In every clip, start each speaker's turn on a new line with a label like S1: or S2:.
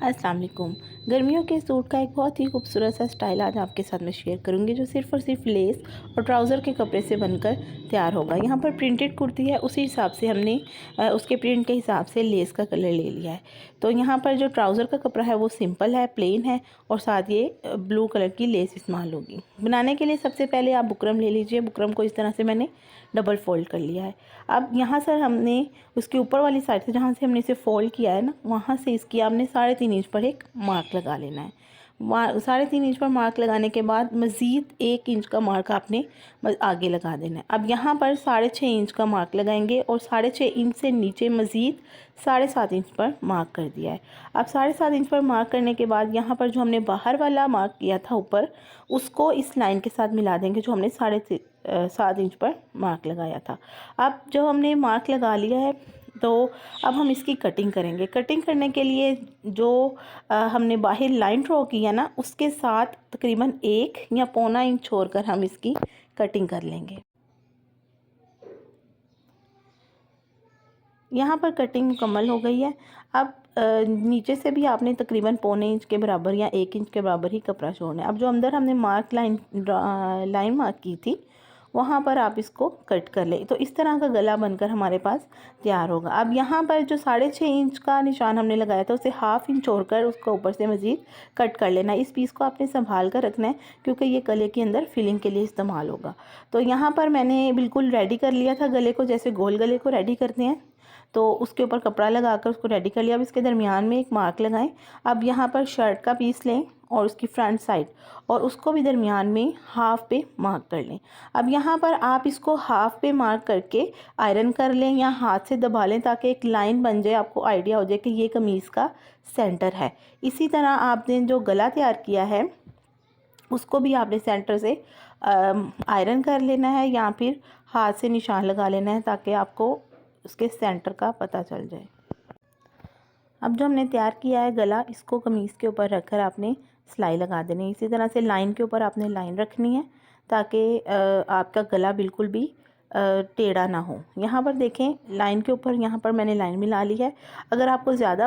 S1: अस्सलाम वालेकुम। गर्मियों के सूट का एक बहुत ही खूबसूरत सा स्टाइल आज आपके साथ मैं शेयर करूंगी, जो सिर्फ़ और सिर्फ लेस और ट्राउज़र के कपड़े से बनकर तैयार होगा। यहाँ पर प्रिंटेड कुर्ती है, उसी हिसाब से हमने उसके प्रिंट के हिसाब से लेस का कलर ले लिया है। तो यहाँ पर जो ट्राउज़र का कपड़ा है वो सिंपल है, प्लेन है और साथ ये ब्लू कलर की लेस इस्तेमाल होगी। बनाने के लिए सबसे पहले आप बुकरम ले लीजिए। बुकरम को इस तरह से मैंने डबल फोल्ड कर लिया है। अब यहाँ से हमने उसके ऊपर वाली साइड से, जहाँ से हमने इसे फोल्ड किया है ना, वहाँ से इसकी आपने 3.5 इंच पर एक मार्क लगा लेना है। 3.5 इंच पर मार्क लगाने के बाद मज़ीद 1 इंच का मार्क आपने आगे लगा देना है। अब यहाँ पर 6.5 इंच का मार्क लगाएंगे और 6.5 इंच से नीचे मज़ीद 7.5 इंच पर मार्क कर दिया है। अब 7.5 इंच पर मार्क करने के बाद यहाँ पर जो हमने बाहर वाला मार्क किया था ऊपर, उसको इस लाइन के साथ मिला देंगे जो हमने 7.5 इंच पर मार्क लगाया था। अब जो हमने मार्क लगा लिया है, तो अब हम इसकी कटिंग करेंगे। कटिंग करने के लिए जो हमने बाहर लाइन ड्रॉ की है ना, उसके साथ तकरीबन 1 या पौना इंच छोड़कर हम इसकी कटिंग कर लेंगे। यहाँ पर कटिंग मुकम्मल हो गई है। अब नीचे से भी आपने तकरीबन पौने इंच के बराबर या 1 इंच के बराबर ही कपड़ा छोड़ना है। अब जो अंदर हमने लाइन मार्क की थी, वहाँ पर आप इसको कट कर लें। तो इस तरह का गला बनकर हमारे पास तैयार होगा। अब यहाँ पर जो 6.5 इंच का निशान हमने लगाया था, उसे हाफ इंच छोड़कर उसको ऊपर से मज़ीद कट कर लेना है। इस पीस को आपने संभाल कर रखना है, क्योंकि ये गले के अंदर फिलिंग के लिए इस्तेमाल होगा। तो यहाँ पर मैंने बिल्कुल रेडी कर लिया था गले को, जैसे गोल गले को रेडी करते हैं, तो उसके ऊपर कपड़ा लगाकर उसको रेडी कर लिया। अब इसके दरमियान में एक मार्क लगाएं। अब यहाँ पर शर्ट का पीस लें और उसकी फ्रंट साइड, और उसको भी दरमियान में हाफ पे मार्क कर लें। अब यहाँ पर आप इसको हाफ पे मार्क करके आयरन कर लें या हाथ से दबा लें, ताकि एक लाइन बन जाए, आपको आइडिया हो जाए कि ये कमीज़ का सेंटर है। इसी तरह आपने जो गला तैयार किया है, उसको भी आपने सेंटर से आयरन कर लेना है या फिर हाथ से निशान लगा लेना है, ताकि आपको उसके सेंटर का पता चल जाए। अब जो हमने तैयार किया है गला, इसको कमीज़ के ऊपर रखकर आपने सिलाई लगा देनी है। इसी तरह से लाइन के ऊपर आपने लाइन रखनी है, ताकि आपका गला बिल्कुल भी टेढ़ा ना हो। यहाँ पर देखें, लाइन के ऊपर यहाँ पर मैंने लाइन मिला ली है। अगर आपको ज़्यादा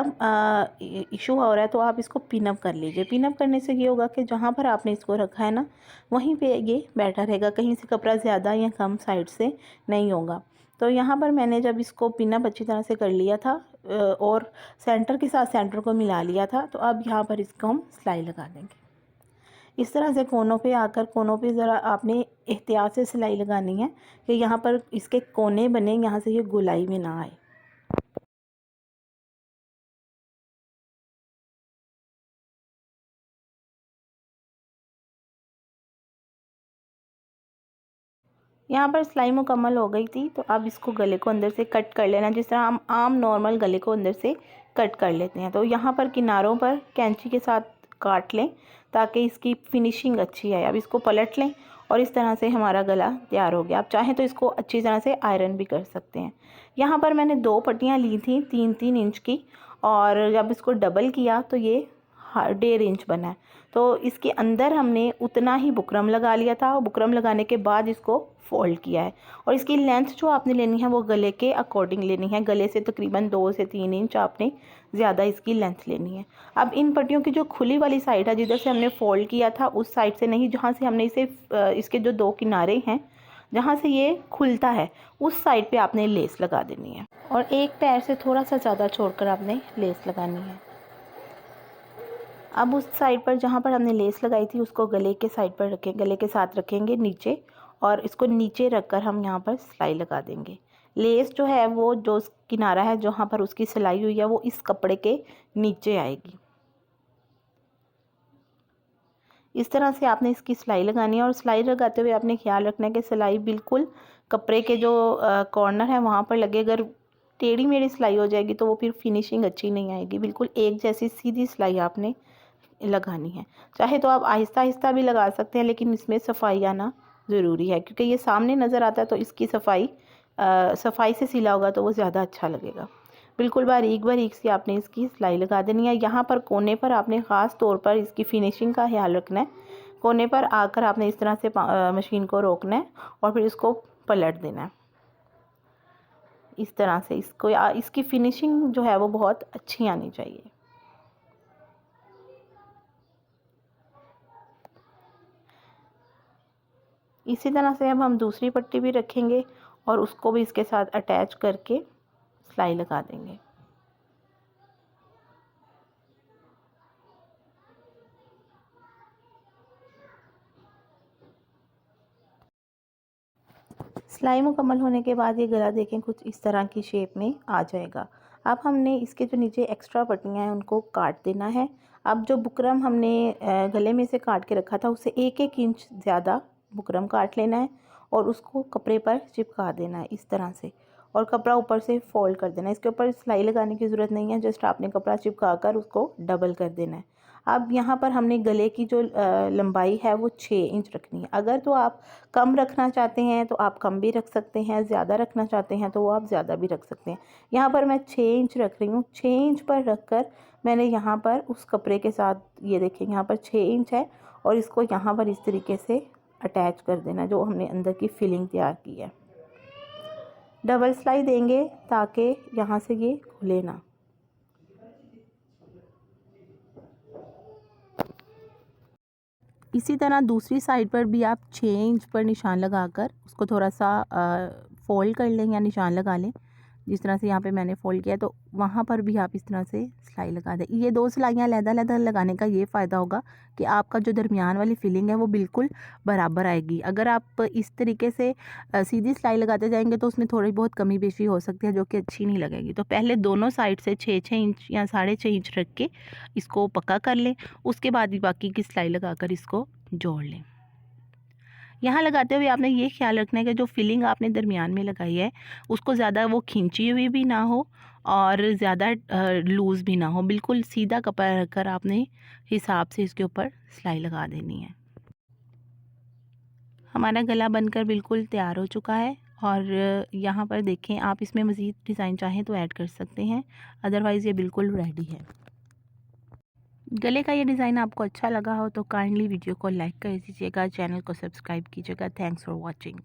S1: इशू हो रहा है तो आप इसको पिन अप कर लीजिए। पिन अप करने से ये होगा कि जहाँ पर आपने इसको रखा है ना, वहीं पे ये बैठा रहेगा, कहीं से कपड़ा ज़्यादा या कम साइड से नहीं होगा। तो यहाँ पर मैंने जब इसको पिन अप अच्छी तरह से कर लिया था और सेंटर के साथ सेंटर को मिला लिया था, तो अब यहाँ पर इसको हम सिलाई लगा देंगे। इस तरह से कोनों पे आकर, कोनों पे ज़रा आपने एहतियात से सिलाई लगानी है कि यहाँ पर इसके कोने बने, यहाँ से ये गोलाई में ना आए। यहाँ पर सिलाई मुकम्मल हो गई थी, तो अब इसको गले को अंदर से कट कर लेना, जिस तरह हम आम नॉर्मल गले को अंदर से कट कर लेते हैं। तो यहाँ पर किनारों पर कैंची के साथ काट लें, ताकि इसकी फिनिशिंग अच्छी आए। अब इसको पलट लें और इस तरह से हमारा गला तैयार हो गया। आप चाहें तो इसको अच्छी तरह से आयरन भी कर सकते हैं। यहाँ पर मैंने 2 पट्टियाँ ली थी 3-3 इंच की, और जब इसको डबल किया तो ये 1.5 इंच बना है। तो इसके अंदर हमने उतना ही बुकरम लगा लिया था, और बुकरम लगाने के बाद इसको फोल्ड किया है। और इसकी लेंथ जो आपने लेनी है वो गले के अकॉर्डिंग लेनी है। गले से तकरीबन 2 से 3 इंच आपने ज़्यादा इसकी लेंथ लेनी है। अब इन पट्टियों की जो खुली वाली साइड है, जिधर से हमने फोल्ड किया था, उस साइड से नहीं, जहाँ से हमने इसे इसके जो 2 किनारे हैं, जहाँ से ये खुलता है, उस साइड पे आपने लेस लगा देनी है, और एक पैर से थोड़ा सा ज़्यादा छोड़कर आपने लेस लगानी है। अब उस साइड पर जहाँ पर हमने लेस लगाई थी, उसको गले के साइड पर रखें, गले के साथ रखेंगे नीचे, और इसको नीचे रखकर हम यहाँ पर सिलाई लगा देंगे। लेस जो है वो जो किनारा है जहाँ पर उसकी सिलाई हुई है, वो इस कपड़े के नीचे आएगी। इस तरह से आपने इसकी सिलाई लगानी है, और सिलाई लगाते हुए आपने ख्याल रखना है कि सिलाई बिल्कुल कपड़े के जो कॉर्नर है वहाँ पर लगे। अगर टेढ़ी मेढ़ी सिलाई हो जाएगी तो वो फिर फिनिशिंग अच्छी नहीं आएगी। बिल्कुल एक जैसी सीधी सिलाई आपने लगानी है। चाहे तो आप आहिस्ता आहिस्ता भी लगा सकते हैं, लेकिन इसमें सफाई आना ज़रूरी है, क्योंकि ये सामने नज़र आता है, तो इसकी सफाई से सिला होगा तो वो ज़्यादा अच्छा लगेगा। बिल्कुल बारीक बारीक सी आपने इसकी सिलाई लगा देनी है। यहाँ पर कोने पर आपने ख़ास तौर पर इसकी फिनिशिंग का ख्याल रखना है। कोने पर आकर आपने इस तरह से मशीन को रोकना है और फिर इसको पलट देना है। इस तरह से इसकी फिनिशिंग जो है वो बहुत अच्छी आनी चाहिए। इसी तरह से अब हम दूसरी पट्टी भी रखेंगे और उसको भी इसके साथ अटैच करके सिलाई लगा देंगे। सिलाई मुकम्मल होने के बाद ये गला देखें कुछ इस तरह की शेप में आ जाएगा। अब हमने इसके जो नीचे एक्स्ट्रा पट्टियाँ हैं उनको काट देना है। अब जो बुकरम हमने गले में से काट के रखा था उससे 1-1 इंच ज़्यादा बुकरम काट लेना है और उसको कपड़े पर चिपका देना है इस तरह से, और कपड़ा ऊपर से फोल्ड कर देना है। इसके ऊपर सिलाई लगाने की ज़रूरत नहीं है, जस्ट आपने कपड़ा चिपका कर उसको डबल कर देना है। अब यहाँ पर हमने गले की जो लंबाई है वो 6 इंच रखनी है। अगर तो आप कम रखना चाहते हैं तो आप कम भी रख सकते हैं, ज़्यादा रखना चाहते हैं तो वो आप ज़्यादा भी रख सकते हैं। यहाँ पर मैं 6 इंच रख रही हूँ। 6 इंच पर रख कर मैंने यहाँ पर उस कपड़े के साथ, ये देखिए यहाँ पर 6 इंच है और इसको यहाँ पर इस तरीके से अटैच कर देना जो हमने अंदर की फिलिंग तैयार की है। डबल सिलाई देंगे ताकि यहाँ से ये खुले ना। इसी तरह दूसरी साइड पर भी आप 6 इंच पर निशान लगाकर उसको थोड़ा सा फोल्ड कर लें या निशान लगा लें। जिस तरह से यहाँ पे मैंने फ़ोल्ड किया तो वहाँ पर भी आप इस तरह से सिलाई लगा दें। ये 2 सिलाइयाँ अलग-अलग लगाने का ये फ़ायदा होगा कि आपका जो दरमियान वाली फिलिंग है वो बिल्कुल बराबर आएगी। अगर आप इस तरीके से सीधी सिलाई लगाते जाएंगे तो उसमें थोड़ी बहुत कमी बेशी हो सकती है जो कि अच्छी नहीं लगेगी। तो पहले दोनों साइड से 6-6 इंच या 6.5 इंच रख के इसको पक्का कर लें। उसके बाद भी बाकी की सिलाई लगाकर इसको जोड़ लें। यहाँ लगाते हुए आपने ये ख्याल रखना है कि जो फिलिंग आपने दरमियान में लगाई है उसको ज़्यादा वो खींची हुई भी ना हो और ज़्यादा लूज़ भी ना हो। बिल्कुल सीधा कपड़ा रखकर आपने हिसाब से इसके ऊपर सिलाई लगा देनी है। हमारा गला बनकर बिल्कुल तैयार हो चुका है और यहाँ पर देखें, आप इसमें मज़ीद डिज़ाइन चाहें तो ऐड कर सकते हैं, अदरवाइज़ ये बिल्कुल रेडी है। गले का ये डिज़ाइन आपको अच्छा लगा हो तो काइंडली वीडियो को लाइक कर दीजिएगा, चैनल को सब्सक्राइब कीजिएगा। Thanks for watching.